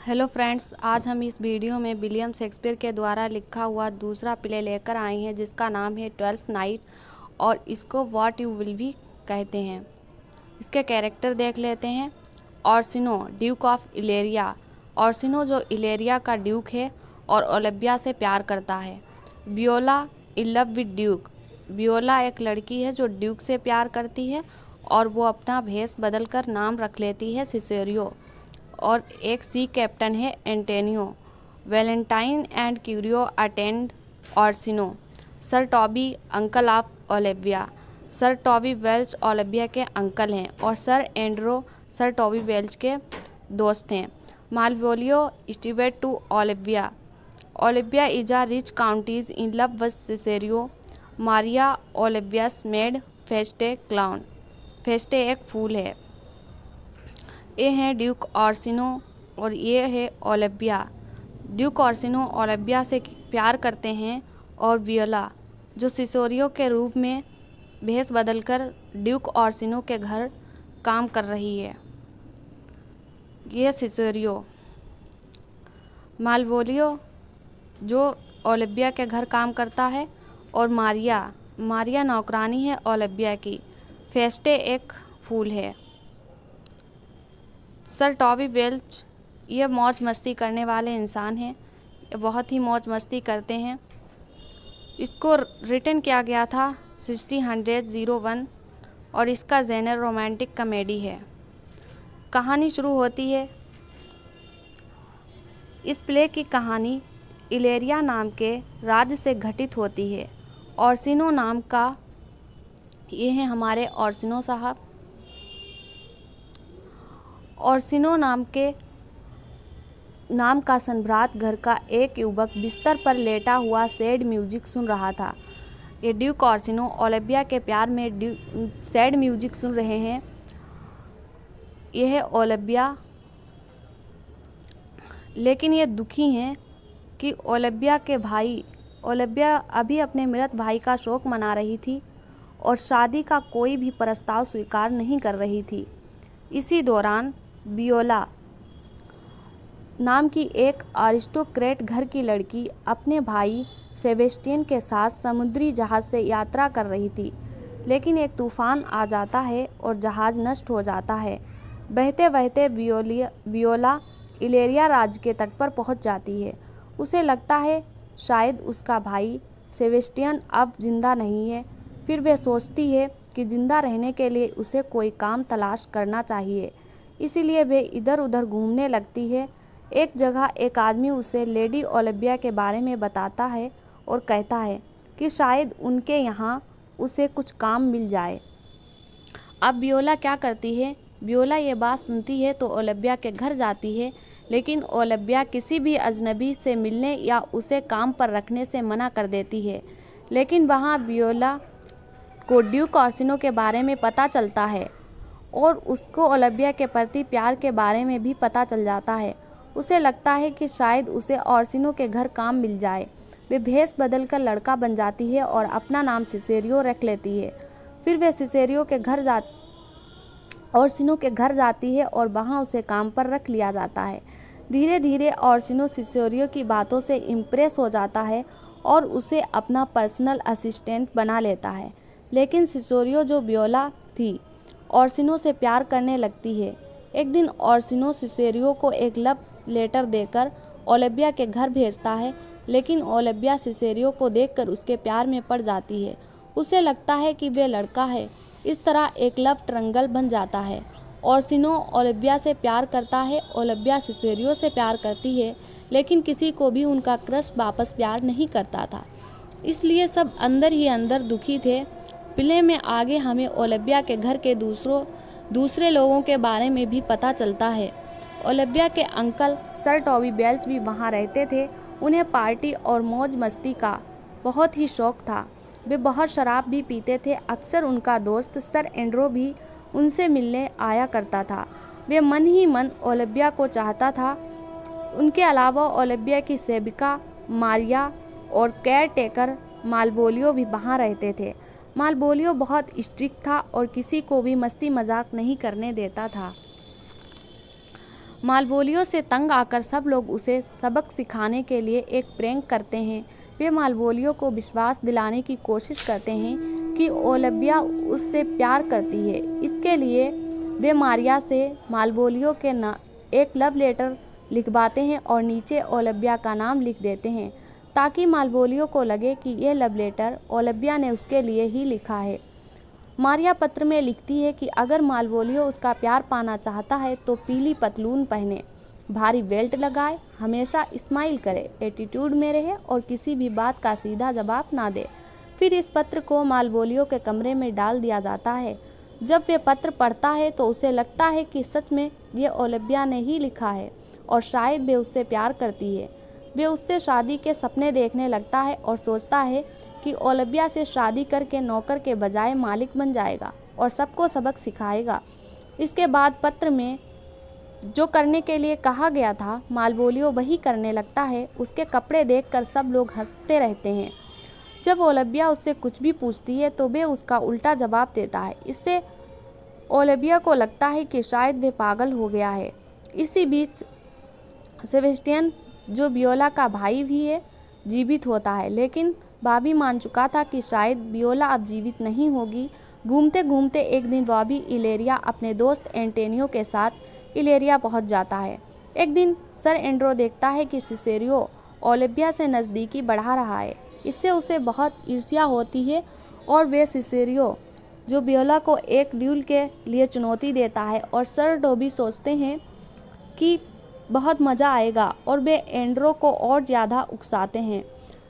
Hello friends, आज हम इस वीडियो में विलियम शेक्सपियर के द्वारा लिखा हुआ दूसरा प्ले लेकर आए हैं जिसका नाम है 12th नाइट और इसको व्हाट यू विल बी कहते हैं। इसके कैरेक्टर देख लेते हैं। Orsino, Duke of Illyria. Orsino जो इलेरिया का ड्यूक है और ओलिविया से प्यार करता है। Viola, in love with Duke. Viola एक लड़की है जो ड्यूक से प्यार करती है और वो अपना भेष बदलकर नाम रख लेती है सिसेरियो। और एक सी कैप्टन है Antonio. Valentine and Curio attend Orsino. Sir Toby, uncle of Olivia. Sir Toby Belch Olivia के अंकल हैं और sir Andrew sir Toby Belch के दोस्त हैं। Malvolio, steward to Olivia. Olivia is a rich countess in love with Cesario. Maria Olivia's maid Feste clown. Feste एक fool है। ये हैं ड्यूक ऑर्सिनो और ये है ओलिविया। ड्यूक ऑर्सिनो ओलिविया से प्यार करते हैं और वियोला जो सिसेरियो के रूप में भेष बदलकर ड्यूक ऑर्सिनो के घर काम कर रही है, ये सिसेरियो। मालवोलियो जो ओलिविया के घर काम करता है और मारिया नौकरानी है ओलिविया की। फेस्टे एक फूल है। सर टॉबी वेल्च ये मौज मस्ती करने वाले इंसान हैं, ये बहुत ही मौज मस्ती करते हैं। इसको रिटन किया गया था 1601 और इसका जेनर रोमांटिक कॉमेडी है। कहानी शुरू होती है। इस प्ले की कहानी इलेरिया नाम के राज्य से घटित होती है। ऑर्सिनो नाम का, ये हैं हमारे ऑर्सिनो साहब। ऑर्सिनो नाम का संभ्रात घर का एक युवक बिस्तर पर लेटा हुआ सैड म्यूजिक सुन रहा था। ये ड्यूक ऑर्सिनो ओलिविया के प्यार में सैड म्यूजिक सुन रहे हैं। यह है ओलिविया, लेकिन ये दुखी हैं कि ओलिविया अभी अपने मृत भाई का शोक मना रही थी और शादी का कोई भी प्रस्ताव स्वीकार नहीं कर रही थी। इसी दौरान वियोला नाम की एक अरिस्टोक्रेट घर की लड़की अपने भाई सेबेस्टियन के साथ समुद्री जहाज़ से यात्रा कर रही थी, लेकिन एक तूफान आ जाता है और जहाज़ नष्ट हो जाता है। बहते बहते वियोला इलेरिया राज्य के तट पर पहुंच जाती है। उसे लगता है शायद उसका भाई सेबेस्टियन अब जिंदा नहीं है। फिर वह सोचती है कि जिंदा रहने के लिए उसे कोई काम तलाश करना चाहिए, इसीलिए वे इधर उधर घूमने लगती है। एक जगह एक आदमी उसे लेडी ओलिविया के बारे में बताता है और कहता है कि शायद उनके यहाँ उसे कुछ काम मिल जाए। अब वियोला क्या करती है? वियोला ये बात सुनती है तो ओलिविया के घर जाती है, लेकिन ओलिविया किसी भी अजनबी से मिलने या उसे काम पर रखने से मना कर देती है। लेकिन वहाँ वियोला को ड्यूक ऑर्सिनो के बारे में पता चलता है और उसको ओलिविया के प्रति प्यार के बारे में भी पता चल जाता है। उसे लगता है कि शायद उसे ऑर्सिनो के घर काम मिल जाए। वे भेष बदलकर लड़का बन जाती है और अपना नाम सिसेरियो रख लेती है। फिर वे ऑर्सिनो के घर जाती है और वहाँ उसे काम पर रख लिया जाता है। धीरे धीरे ऑर्सिनो सिसेरियो की बातों से इम्प्रेस हो जाता है और उसे अपना पर्सनल असिस्टेंट बना लेता है। लेकिन सिसेरियो जो वियोला थी ऑर्सिनो से प्यार करने लगती है। एक दिन ऑर्सिनो सिसेरियो को एक लव लेटर देकर ओलिविया के घर भेजता है, लेकिन ओलिविया सिसेरियो को देखकर उसके प्यार में पड़ जाती है। उसे लगता है कि वे लड़का है। इस तरह एक लव ट्रायंगल बन जाता है। ऑर्सिनो ओलिविया से प्यार करता है, ओलिविया सिसेरियो से प्यार करती है, लेकिन किसी को भी उनका क्रश वापस प्यार नहीं करता था, इसलिए सब अंदर ही अंदर दुखी थे। प्ले में आगे हमें ओलिविया के घर के दूसरे लोगों के बारे में भी पता चलता है। ओलिविया के अंकल सर टॉबी वेल्च भी वहाँ रहते थे। उन्हें पार्टी और मौज मस्ती का बहुत ही शौक था। वे बहुत शराब भी पीते थे। अक्सर उनका दोस्त सर एंड्रो भी उनसे मिलने आया करता था। वे मन ही मन ओलिविया को चाहता था। उनके अलावा ओलिविया की सेविका मारिया और केयर टेकर मालवोलियो भी वहाँ रहते थे। मालवोलियो बहुत स्ट्रिक्ट था और किसी को भी मस्ती मजाक नहीं करने देता था। मालवोलियो से तंग आकर सब लोग उसे सबक सिखाने के लिए एक प्रैंक करते हैं। वे मालवोलियो को विश्वास दिलाने की कोशिश करते हैं कि ओलिविया उससे प्यार करती है। इसके लिए वे मारिया से मालवोलियो के एक लव लेटर लिखवाते हैं और नीचे ओलिविया का नाम लिख देते हैं ताकि मालवोलियो को लगे कि यह लव लेटर ओलिविया ने उसके लिए ही लिखा है। मारिया पत्र में लिखती है कि अगर मालवोलियो उसका प्यार पाना चाहता है तो पीली पतलून पहने, भारी बेल्ट लगाए, हमेशा स्माइल करे, एटीट्यूड में रहे और किसी भी बात का सीधा जवाब ना दे। फिर इस पत्र को मालवोलियो के कमरे में डाल दिया जाता है। जब वे पत्र पढ़ता है तो उसे लगता है कि सच में ये ओलिविया ने ही लिखा है और शायद वे उससे प्यार करती है। वे उससे शादी के सपने देखने लगता है और सोचता है कि ओलिविया से शादी करके नौकर के बजाय मालिक बन जाएगा और सबको सबक सिखाएगा। इसके बाद पत्र में जो करने के लिए कहा गया था मालवोलियो वही करने लगता है। उसके कपड़े देखकर सब लोग हंसते रहते हैं। जब ओलिविया उससे कुछ भी पूछती है तो वे उसका उल्टा जवाब देता है। इससे ओलिविया को लगता है कि शायद वे पागल हो गया है। इसी बीच सेबेस्टियन, जो वियोला का भाई भी है, जीवित होता है, लेकिन बॉबी मान चुका था कि शायद वियोला अब जीवित नहीं होगी। घूमते घूमते एक दिन बॉबी इलेरिया अपने दोस्त एंटोनियो के साथ इलेरिया पहुंच जाता है। एक दिन सर एंड्रो देखता है कि सिसेरियो ओलिविया से नज़दीकी बढ़ा रहा है। इससे उसे बहुत ईर्ष्या होती है और वे सिसेरियो, जो वियोला को एक ड्यूल के लिए चुनौती देता है, और सर डोबी सोचते हैं कि बहुत मज़ा आएगा और वे एंड्रो को और ज़्यादा उकसाते हैं।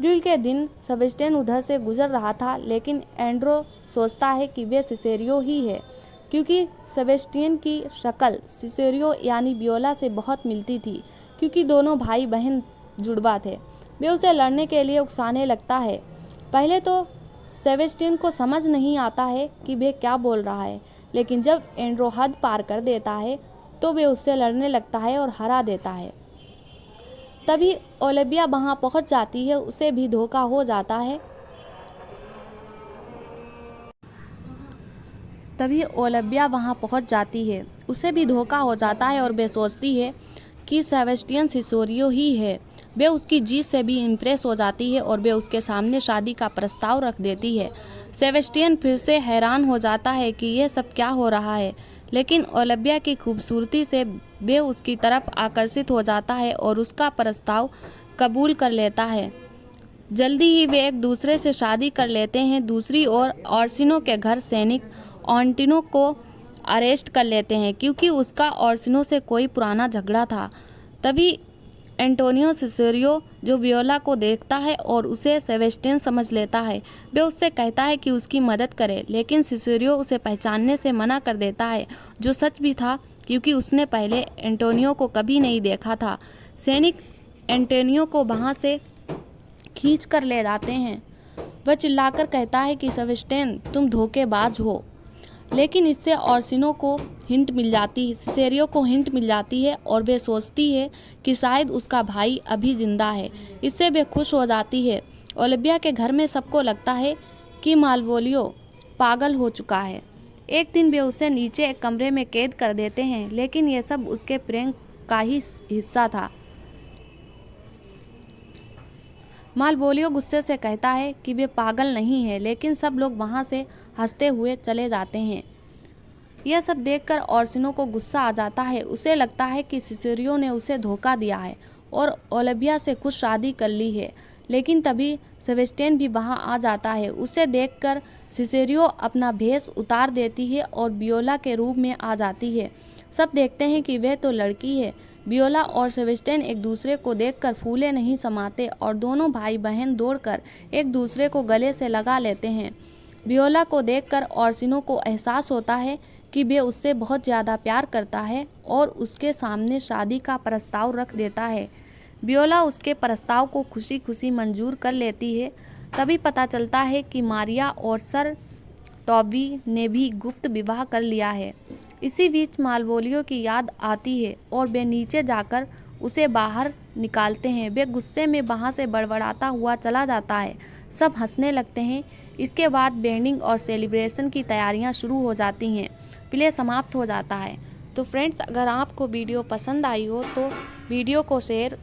ड्यूल के दिन सेबेस्टियन उधर से गुजर रहा था, लेकिन एंड्रो सोचता है कि वे सिसेरियो ही है क्योंकि सेबेस्टियन की शक्ल सिसेरियो यानी वियोला से बहुत मिलती थी, क्योंकि दोनों भाई बहन जुड़वा थे। वे उसे लड़ने के लिए उकसाने लगता है। पहले तो सेबेस्टियन को समझ नहीं आता है कि वे क्या बोल रहा है, लेकिन जब एंड्रो हद पार कर देता है तो वे उससे लड़ने लगता है और हरा देता है। तभी ओलिविया वहां पहुंच जाती है। उसे भी धोखा हो जाता है। और वे सोचती है कि सेबेस्टियन सिसेरियो ही है। वे उसकी जीत से भी इम्प्रेस हो जाती है और वे उसके सामने शादी का प्रस्ताव रख देती है। सेबेस्टियन फिर से हैरान हो जाता है कि यह सब क्या हो रहा है, लेकिन ओलिविया की खूबसूरती से वे उसकी तरफ आकर्षित हो जाता है और उसका प्रस्ताव कबूल कर लेता है। जल्दी ही वे एक दूसरे से शादी कर लेते हैं। दूसरी ओर ओर्सिनो के घर सैनिक ऑन्टिनो को अरेस्ट कर लेते हैं क्योंकि उसका ओर्सिनो से कोई पुराना झगड़ा था। तभी एंटोनियो सिसेरियो, जो वियोला को देखता है और उसे सेबेस्टियन समझ लेता है, वे उससे कहता है कि उसकी मदद करे, लेकिन सिसेरियो उसे पहचानने से मना कर देता है, जो सच भी था क्योंकि उसने पहले एंटोनियो को कभी नहीं देखा था। सैनिक एंटोनियो को वहां से खींच कर ले जाते हैं। वह चिल्लाकर कहता है कि सेबेस्टियन, तुम धोखेबाज हो, लेकिन इससे ओर्सिनो को हिंट मिल जाती है, सिसेरियो को हिंट मिल जाती है और वे सोचती है कि शायद उसका भाई अभी जिंदा है। इससे वे खुश हो जाती है। ओलिविया के घर में सबको लगता है कि मालवोलियो पागल हो चुका है। एक दिन वे उसे नीचे एक कमरे में कैद कर देते हैं, लेकिन यह सब उसके प्रैंक का ही हिस्सा था। मालवोलियो गुस्से से कहता है कि वे पागल नहीं है, लेकिन सब लोग वहां से हंसते हुए चले जाते हैं। यह सब देखकर ओर्सिनो को गुस्सा आ जाता है। उसे लगता है कि सिसेरियो ने उसे धोखा दिया है और ओलिविया से खुद शादी कर ली है, लेकिन तभी सेबेस्टियन भी वहां आ जाता है। उसे देखकर सिसेरियो अपना भेष उतार देती है और वियोला के रूप में आ जाती है। सब देखते हैं कि वह तो लड़की है। वियोला और सेबेस्टियन एक दूसरे को देखकर फूले नहीं समाते और दोनों भाई बहन दौड़कर एक दूसरे को गले से लगा लेते हैं। वियोला को देखकर ओर्सिनो को एहसास होता है कि वे उससे बहुत ज़्यादा प्यार करता है और उसके सामने शादी का प्रस्ताव रख देता है। वियोला उसके प्रस्ताव को खुशी खुशी मंजूर कर लेती है। तभी पता चलता है कि मारिया और सर टॉबी ने भी गुप्त विवाह कर लिया है। इसी बीच मालवोलियो की याद आती है और वे नीचे जाकर उसे बाहर निकालते हैं। वे गुस्से में वहाँ से बड़बड़ाता हुआ चला जाता है। सब हंसने लगते हैं। इसके बाद बैंडिंग और सेलिब्रेशन की तैयारियां शुरू हो जाती हैं। प्ले समाप्त हो जाता है। तो फ्रेंड्स, अगर आपको वीडियो पसंद आई हो तो वीडियो को शेयर